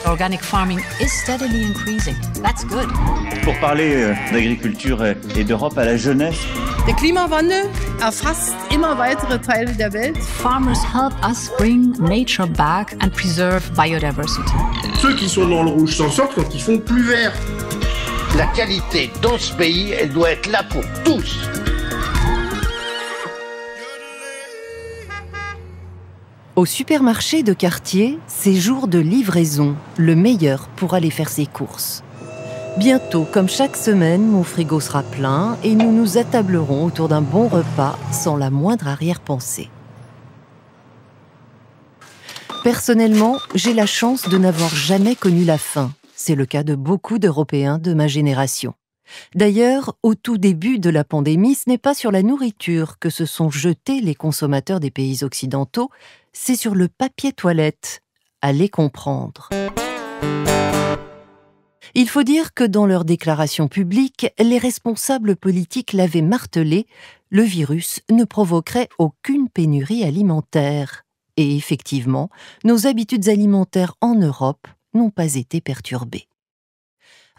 Organic farming is steadily increasing. That's good. Pour parler d'agriculture et d'Europe à la jeunesse. Der Klimawandel erfasst immer weitere Teile der Welt. Farmers help us bring nature back and preserve biodiversity. Ceux qui sont dans le rouge s'en sortent quand ils font plus vert. La qualité dans ce pays, elle doit être là pour tous. Au supermarché de quartier, c'est jour de livraison, le meilleur pour aller faire ses courses. Bientôt, comme chaque semaine, mon frigo sera plein et nous nous attablerons autour d'un bon repas sans la moindre arrière-pensée. Personnellement, j'ai la chance de n'avoir jamais connu la faim. C'est le cas de beaucoup d'Européens de ma génération. D'ailleurs, au tout début de la pandémie, ce n'est pas sur la nourriture que se sont jetés les consommateurs des pays occidentaux, c'est sur le papier toilette. Allez comprendre. Il faut dire que dans leurs déclarations publiques, les responsables politiques l'avaient martelé, le virus ne provoquerait aucune pénurie alimentaire. Et effectivement, nos habitudes alimentaires en Europe n'ont pas été perturbées.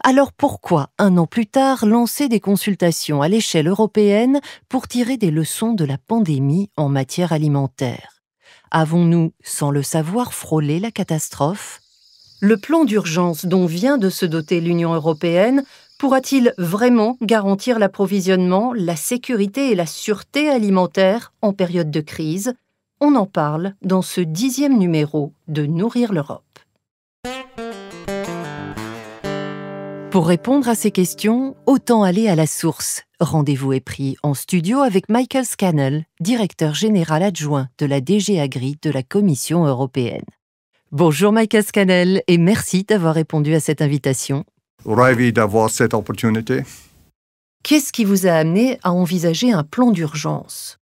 Alors pourquoi, un an plus tard, lancer des consultations à l'échelle européenne pour tirer des leçons de la pandémie en matière alimentaire? Avons-nous, sans le savoir, frôlé la catastrophe? Le plan d'urgence dont vient de se doter l'Union européenne pourra-t-il vraiment garantir l'approvisionnement, la sécurité et la sûreté alimentaire en période de crise? On en parle dans ce 10e numéro de Nourrir l'Europe. Pour répondre à ces questions, autant aller à la source. Rendez-vous est pris en studio avec Michael Scannell, directeur général adjoint de la DG Agri de la Commission européenne. Bonjour Michael Scannell et merci d'avoir répondu à cette invitation. Ravi d'avoir cette opportunité. Qu'est-ce qui vous a amené à envisager un plan d'urgence?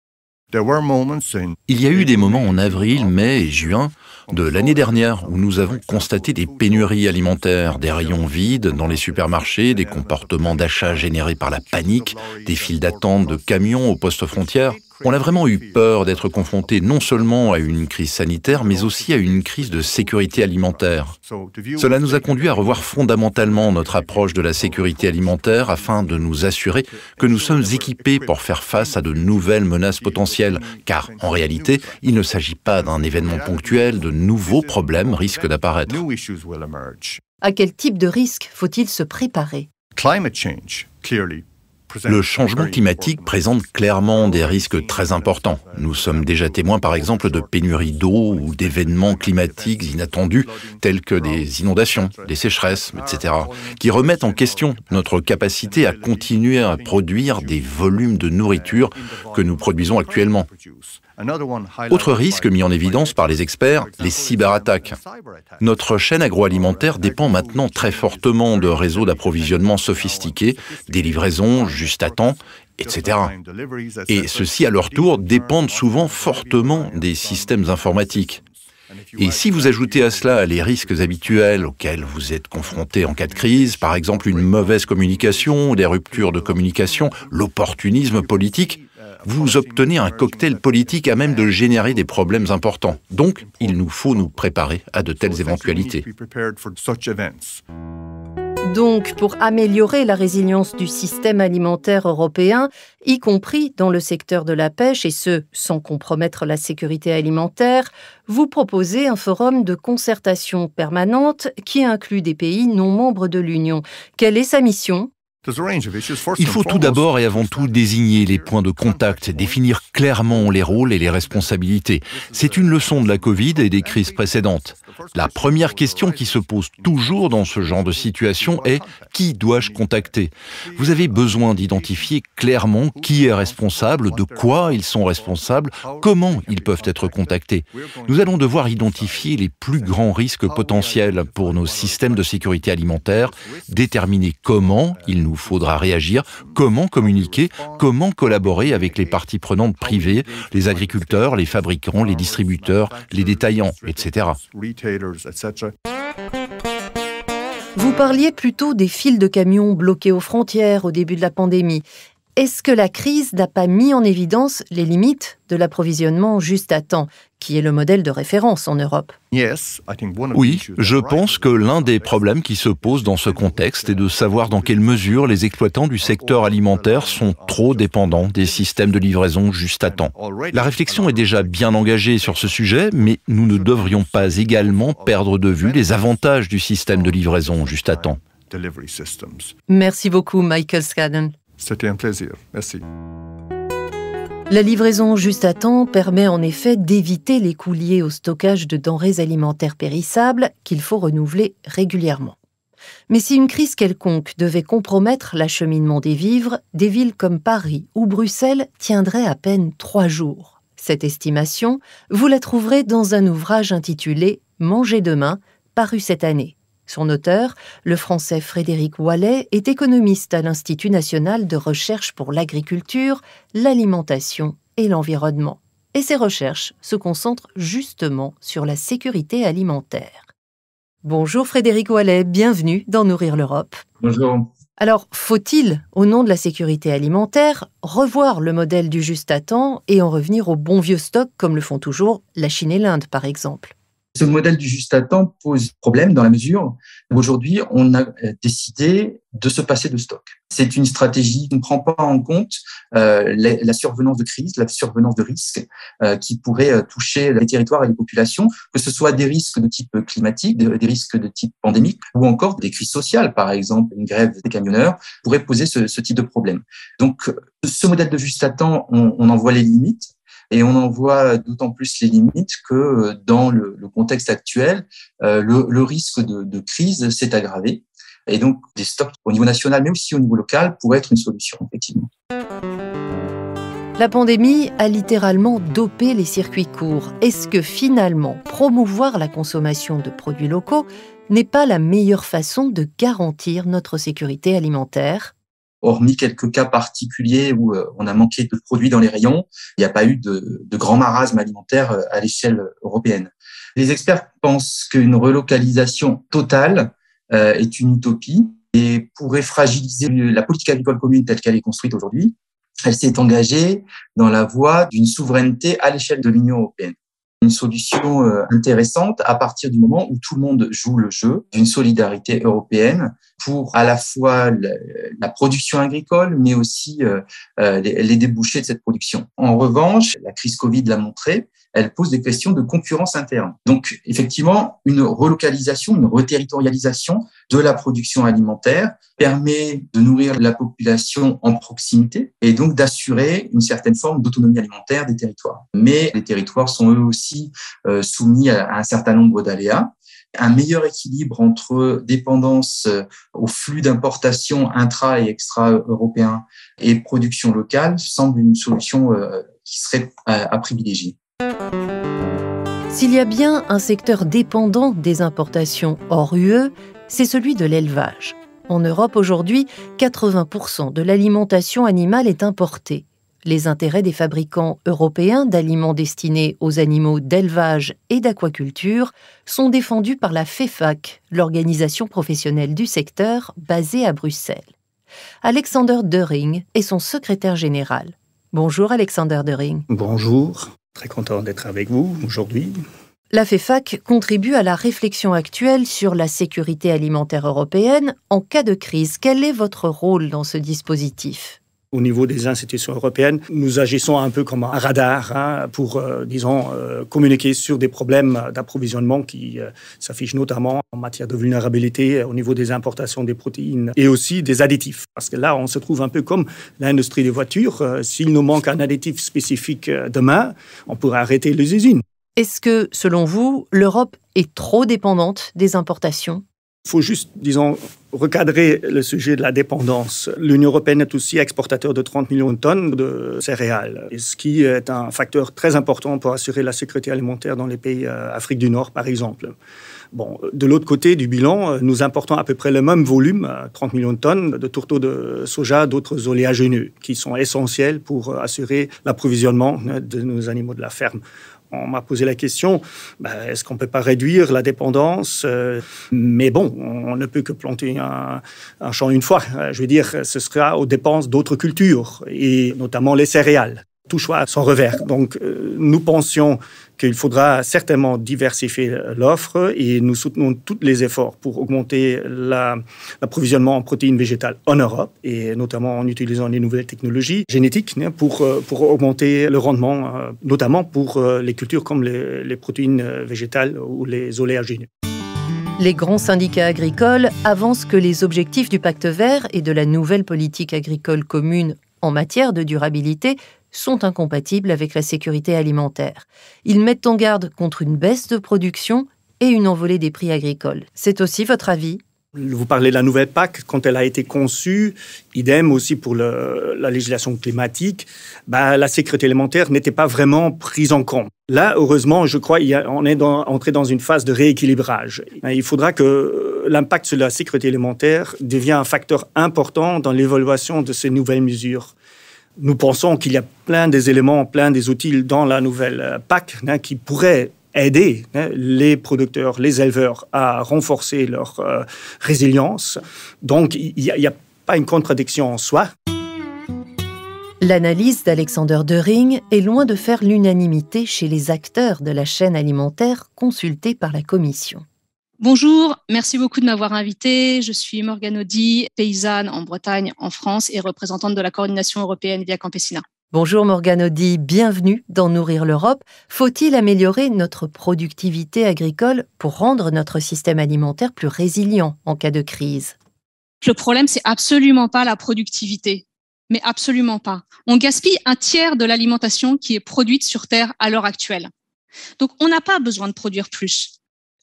Il y a eu des moments en avril, mai et juin de l'année dernière où nous avons constaté des pénuries alimentaires, des rayons vides dans les supermarchés, des comportements d'achat générés par la panique, des files d'attente de camions aux postes frontières. On a vraiment eu peur d'être confronté non seulement à une crise sanitaire, mais aussi à une crise de sécurité alimentaire. Cela nous a conduit à revoir fondamentalement notre approche de la sécurité alimentaire afin de nous assurer que nous sommes équipés pour faire face à de nouvelles menaces potentielles, car en réalité, il ne s'agit pas d'un événement ponctuel, de nouveaux problèmes risquent d'apparaître. À quel type de risque faut-il se préparer? Le changement climatique présente clairement des risques très importants. Nous sommes déjà témoins, par exemple, de pénuries d'eau ou d'événements climatiques inattendus, tels que des inondations, des sécheresses, etc., qui remettent en question notre capacité à continuer à produire des volumes de nourriture que nous produisons actuellement. Autre risque mis en évidence par les experts, les cyberattaques. Notre chaîne agroalimentaire dépend maintenant très fortement de réseaux d'approvisionnement sophistiqués, des livraisons juste à temps, etc. Et ceux-ci, à leur tour, dépendent souvent fortement des systèmes informatiques. Et si vous ajoutez à cela les risques habituels auxquels vous êtes confrontés en cas de crise, par exemple une mauvaise communication, des ruptures de communication, l'opportunisme politique, vous obtenez un cocktail politique à même de générer des problèmes importants. Donc, il nous faut nous préparer à de telles éventualités. Donc, pour améliorer la résilience du système alimentaire européen, y compris dans le secteur de la pêche, et ce, sans compromettre la sécurité alimentaire, vous proposez un forum de concertation permanente qui inclut des pays non membres de l'Union. Quelle est sa mission ? Il faut tout d'abord et avant tout désigner les points de contact, définir clairement les rôles et les responsabilités. C'est une leçon de la Covid et des crises précédentes. La première question qui se pose toujours dans ce genre de situation est « qui dois-je contacter ?» Vous avez besoin d'identifier clairement qui est responsable, de quoi ils sont responsables, comment ils peuvent être contactés. Nous allons devoir identifier les plus grands risques potentiels pour nos systèmes de sécurité alimentaire, déterminer comment il nous faudra réagir, comment communiquer, comment collaborer avec les parties prenantes privées, les agriculteurs, les fabricants, les distributeurs, les détaillants, etc. Vous parliez plutôt des files de camions bloqués aux frontières au début de la pandémie. Est-ce que la crise n'a pas mis en évidence les limites de l'approvisionnement juste à temps, qui est le modèle de référence en Europe? Oui, je pense que l'un des problèmes qui se posent dans ce contexte est de savoir dans quelle mesure les exploitants du secteur alimentaire sont trop dépendants des systèmes de livraison juste à temps. La réflexion est déjà bien engagée sur ce sujet, mais nous ne devrions pas également perdre de vue les avantages du système de livraison juste à temps. Merci beaucoup, Michael Scadden. C'était un plaisir. Merci. La livraison juste à temps permet en effet d'éviter les coûts liés au stockage de denrées alimentaires périssables qu'il faut renouveler régulièrement. Mais si une crise quelconque devait compromettre l'acheminement des vivres, des villes comme Paris ou Bruxelles tiendraient à peine 3 jours. Cette estimation, vous la trouverez dans un ouvrage intitulé « Manger demain », paru cette année. Son auteur, le Français Frédéric Wallet, est économiste à l'Institut national de recherche pour l'agriculture, l'alimentation et l'environnement. Et ses recherches se concentrent justement sur la sécurité alimentaire. Bonjour Frédéric Wallet, bienvenue dans Nourrir l'Europe. Bonjour. Alors, faut-il, au nom de la sécurité alimentaire, revoir le modèle du juste à temps et en revenir au bon vieux stock comme le font toujours la Chine et l'Inde, par exemple ? Ce modèle du juste à temps pose problème dans la mesure où aujourd'hui, on a décidé de se passer de stock. C'est une stratégie qui ne prend pas en compte la survenance de crise, la survenance de risques qui pourraient toucher les territoires et les populations, que ce soit des risques de type climatique, des risques de type pandémique ou encore des crises sociales. Par exemple, une grève des camionneurs pourrait poser ce type de problème. Donc, ce modèle de juste à temps, on en voit les limites. Et on en voit d'autant plus les limites que dans le contexte actuel, le risque de crise s'est aggravé. Et donc, des stocks au niveau national, mais aussi au niveau local, pourraient être une solution, effectivement. La pandémie a littéralement dopé les circuits courts. Est-ce que finalement, promouvoir la consommation de produits locaux n'est pas la meilleure façon de garantir notre sécurité alimentaire ? Hormis quelques cas particuliers où on a manqué de produits dans les rayons, il n'y a pas eu de grand marasme alimentaire à l'échelle européenne. Les experts pensent qu'une relocalisation totale est une utopie et pourrait fragiliser la politique agricole commune telle qu'elle est construite aujourd'hui. Elle s'est engagée dans la voie d'une souveraineté à l'échelle de l'Union européenne. Une solution intéressante à partir du moment où tout le monde joue le jeu d'une solidarité européenne pour à la fois la production agricole, mais aussi les débouchés de cette production. En revanche, la crise Covid l'a montré, elle pose des questions de concurrence interne. Donc, effectivement, une relocalisation, une reterritorialisation de la production alimentaire permet de nourrir la population en proximité et donc d'assurer une certaine forme d'autonomie alimentaire des territoires. Mais les territoires sont eux aussi soumis à un certain nombre d'aléas. Un meilleur équilibre entre dépendance au flux d'importation intra- et extra-européen et production locale semble une solution qui serait à privilégier. S'il y a bien un secteur dépendant des importations hors UE, c'est celui de l'élevage. En Europe aujourd'hui, 80% de l'alimentation animale est importée. Les intérêts des fabricants européens d'aliments destinés aux animaux d'élevage et d'aquaculture sont défendus par la FEFAC, l'organisation professionnelle du secteur basée à Bruxelles. Alexander Döring est son secrétaire général. Bonjour Alexander Döring. Bonjour, très content d'être avec vous aujourd'hui. La FEFAC contribue à la réflexion actuelle sur la sécurité alimentaire européenne en cas de crise. Quel est votre rôle dans ce dispositif ? Au niveau des institutions européennes, nous agissons un peu comme un radar pour, communiquer sur des problèmes d'approvisionnement qui s'affichent notamment en matière de vulnérabilité au niveau des importations des protéines et aussi des additifs. Parce que là, on se trouve un peu comme l'industrie des voitures. S'il nous manque un additif spécifique demain, on pourrait arrêter les usines. Est-ce que, selon vous, l'Europe est trop dépendante des importations ? Il faut juste, recadrer le sujet de la dépendance. L'Union européenne est aussi exportateur de 30 millions de tonnes de céréales, ce qui est un facteur très important pour assurer la sécurité alimentaire dans les pays Afrique du Nord, par exemple. Bon, de l'autre côté du bilan, nous importons à peu près le même volume, 30 millions de tonnes, de tourteaux de soja, d'autres oléagineux, qui sont essentiels pour assurer l'approvisionnement de nos animaux de la ferme. On m'a posé la question, est-ce qu'on ne peut pas réduire la dépendance? Mais bon, on ne peut que planter un champ une fois. Je veux dire, ce sera aux dépenses d'autres cultures, et notamment les céréales. Tout choix a son revers. Donc, nous pensions qu'il faudra certainement diversifier l'offre et nous soutenons tous les efforts pour augmenter l'approvisionnement en protéines végétales en Europe et notamment en utilisant les nouvelles technologies génétiques pour augmenter le rendement, notamment pour les cultures comme les protéines végétales ou les oléagineux. Les grands syndicats agricoles avancent que les objectifs du Pacte vert et de la nouvelle politique agricole commune en matière de durabilité sont incompatibles avec la sécurité alimentaire. Ils mettent en garde contre une baisse de production et une envolée des prix agricoles. C'est aussi votre avis ? Vous parlez de la nouvelle PAC, quand elle a été conçue, idem aussi pour la législation climatique, la sécurité alimentaire n'était pas vraiment prise en compte. Là, heureusement, je crois on est entré dans une phase de rééquilibrage. Il faudra que l'impact sur la sécurité alimentaire devienne un facteur important dans l'évaluation de ces nouvelles mesures. Nous pensons qu'il y a plein des éléments, plein des outils dans la nouvelle PAC qui pourraient aider les producteurs, les éleveurs à renforcer leur résilience. Donc, il n'y a pas une contradiction en soi. L'analyse d'Alexander Döring est loin de faire l'unanimité chez les acteurs de la chaîne alimentaire consultés par la Commission. Bonjour, merci beaucoup de m'avoir invitée. Je suis Morgane Audy, paysanne en Bretagne, en France et représentante de la coordination européenne Via Campesina. Bonjour Morgane Audy, bienvenue dans Nourrir l'Europe. Faut-il améliorer notre productivité agricole pour rendre notre système alimentaire plus résilient en cas de crise? Le problème, c'est absolument pas la productivité, mais absolument pas. On gaspille un tiers de l'alimentation qui est produite sur Terre à l'heure actuelle. Donc, on n'a pas besoin de produire plus.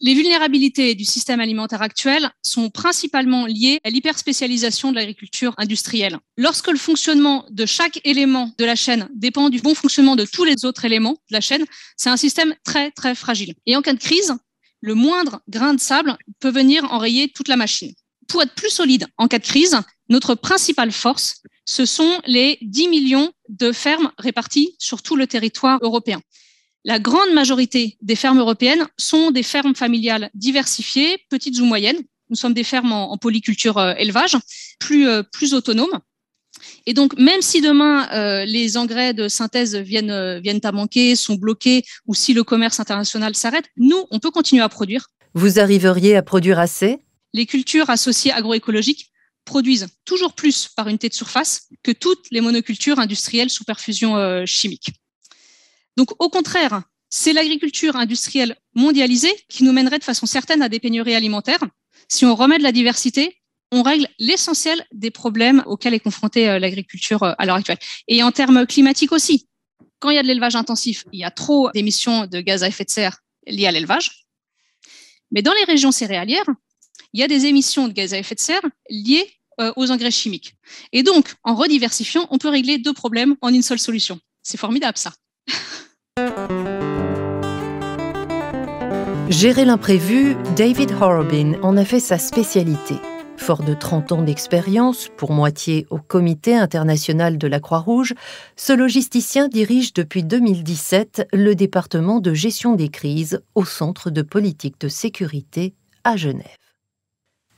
Les vulnérabilités du système alimentaire actuel sont principalement liées à l'hyperspécialisation de l'agriculture industrielle. Lorsque le fonctionnement de chaque élément de la chaîne dépend du bon fonctionnement de tous les autres éléments de la chaîne, c'est un système très, très fragile. Et en cas de crise, le moindre grain de sable peut venir enrayer toute la machine. Pour être plus solide en cas de crise, notre principale force, ce sont les 10 millions de fermes réparties sur tout le territoire européen. La grande majorité des fermes européennes sont des fermes familiales diversifiées, petites ou moyennes. Nous sommes des fermes en polyculture élevage, plus autonomes. Et donc, même si demain, les engrais de synthèse viennent à manquer, sont bloqués, ou si le commerce international s'arrête, nous, on peut continuer à produire. Vous arriveriez à produire assez ? Les cultures associées agroécologiques produisent toujours plus par unité de surface que toutes les monocultures industrielles sous perfusion chimique. Donc, au contraire, c'est l'agriculture industrielle mondialisée qui nous mènerait de façon certaine à des pénuries alimentaires. Si on remet de la diversité, on règle l'essentiel des problèmes auxquels est confrontée l'agriculture à l'heure actuelle. Et en termes climatiques aussi, quand il y a de l'élevage intensif, il y a trop d'émissions de gaz à effet de serre liées à l'élevage. Mais dans les régions céréalières, il y a des émissions de gaz à effet de serre liées aux engrais chimiques. Et donc, en rediversifiant, on peut régler deux problèmes en une seule solution. C'est formidable, ça. Gérer l'imprévu, David Horobin en a fait sa spécialité. Fort de 30 ans d'expérience, pour moitié au Comité international de la Croix-Rouge, ce logisticien dirige depuis 2017 le département de gestion des crises au Centre de politique de sécurité à Genève.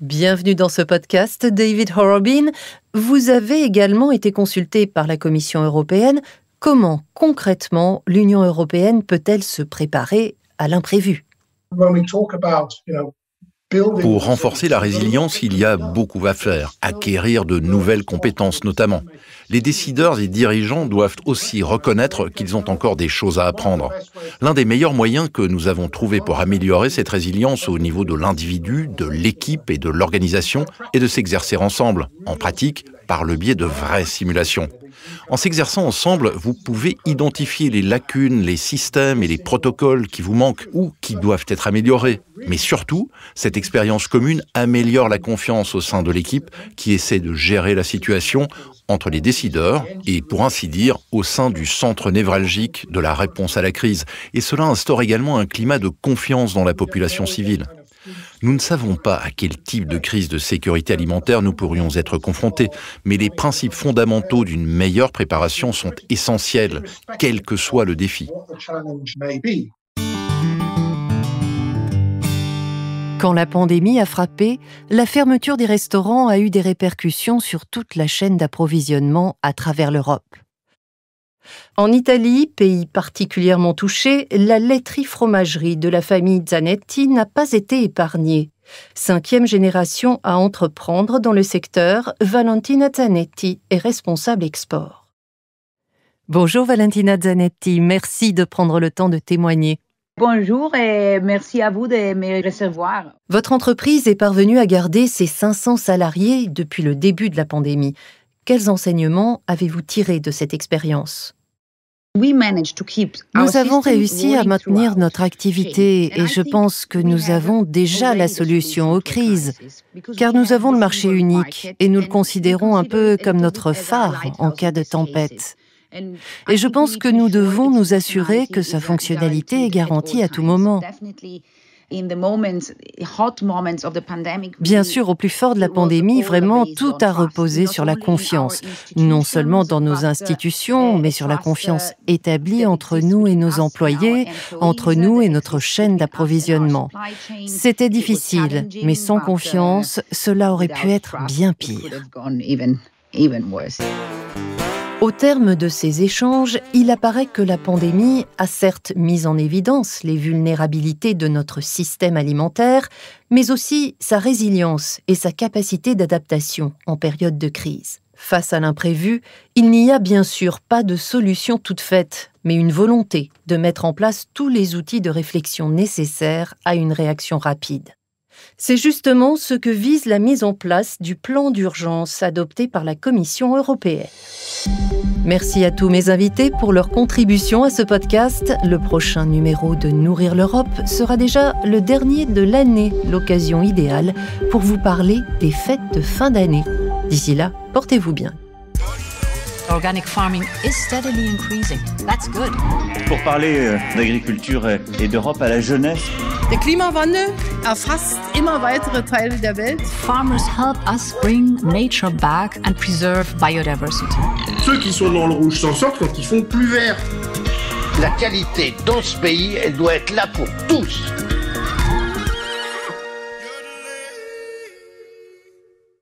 Bienvenue dans ce podcast, David Horobin. Vous avez également été consulté par la Commission européenne. Comment, concrètement, l'Union européenne peut-elle se préparer à l'imprévu ? Pour renforcer la résilience, il y a beaucoup à faire, acquérir de nouvelles compétences notamment. Les décideurs et dirigeants doivent aussi reconnaître qu'ils ont encore des choses à apprendre. L'un des meilleurs moyens que nous avons trouvé pour améliorer cette résilience au niveau de l'individu, de l'équipe et de l'organisation est de s'exercer ensemble, en pratique, par le biais de vraies simulations. En s'exerçant ensemble, vous pouvez identifier les lacunes, les systèmes et les protocoles qui vous manquent ou qui doivent être améliorés. Mais surtout, cette expérience commune améliore la confiance au sein de l'équipe qui essaie de gérer la situation entre les décideurs et, pour ainsi dire, au sein du centre névralgique de la réponse à la crise. Et cela instaure également un climat de confiance dans la population civile. Nous ne savons pas à quel type de crise de sécurité alimentaire nous pourrions être confrontés, mais les principes fondamentaux d'une meilleure préparation sont essentiels, quel que soit le défi. Quand la pandémie a frappé, la fermeture des restaurants a eu des répercussions sur toute la chaîne d'approvisionnement à travers l'Europe. En Italie, pays particulièrement touché, la laiterie-fromagerie de la famille Zanetti n'a pas été épargnée. 5e génération à entreprendre dans le secteur, Valentina Zanetti est responsable export. Bonjour Valentina Zanetti, merci de prendre le temps de témoigner. Bonjour et merci à vous de me recevoir. Votre entreprise est parvenue à garder ses 500 salariés depuis le début de la pandémie. Quels enseignements avez-vous tirés de cette expérience ? Nous avons réussi à maintenir notre activité et je pense que nous avons déjà la solution aux crises, car nous avons le marché unique et nous le considérons un peu comme notre phare en cas de tempête. Et je pense que nous devons nous assurer que sa fonctionnalité est garantie à tout moment. Bien sûr, au plus fort de la pandémie, vraiment tout a reposé sur la confiance, non seulement dans nos institutions, mais sur la confiance établie entre nous et nos employés, entre nous et notre chaîne d'approvisionnement. C'était difficile, mais sans confiance, cela aurait pu être bien pire. Au terme de ces échanges, il apparaît que la pandémie a certes mis en évidence les vulnérabilités de notre système alimentaire, mais aussi sa résilience et sa capacité d'adaptation en période de crise. Face à l'imprévu, il n'y a bien sûr pas de solution toute faite, mais une volonté de mettre en place tous les outils de réflexion nécessaires à une réaction rapide. C'est justement ce que vise la mise en place du plan d'urgence adopté par la Commission européenne. Merci à tous mes invités pour leur contribution à ce podcast. Le prochain numéro de Nourrir l'Europe sera déjà le dernier de l'année, l'occasion idéale pour vous parler des fêtes de fin d'année. D'ici là, portez-vous bien. Organic farming is steadily increasing. That's good. Pour parler d'agriculture et d'Europe à la jeunesse. Der Klimawandel erfasst immer weitere Teile der Welt. Farmers help us bring nature back and preserve biodiversity. Ceux qui sont dans le rouge s'en sortent quand ils font plus vert. La qualité dans ce pays, elle doit être là pour tous.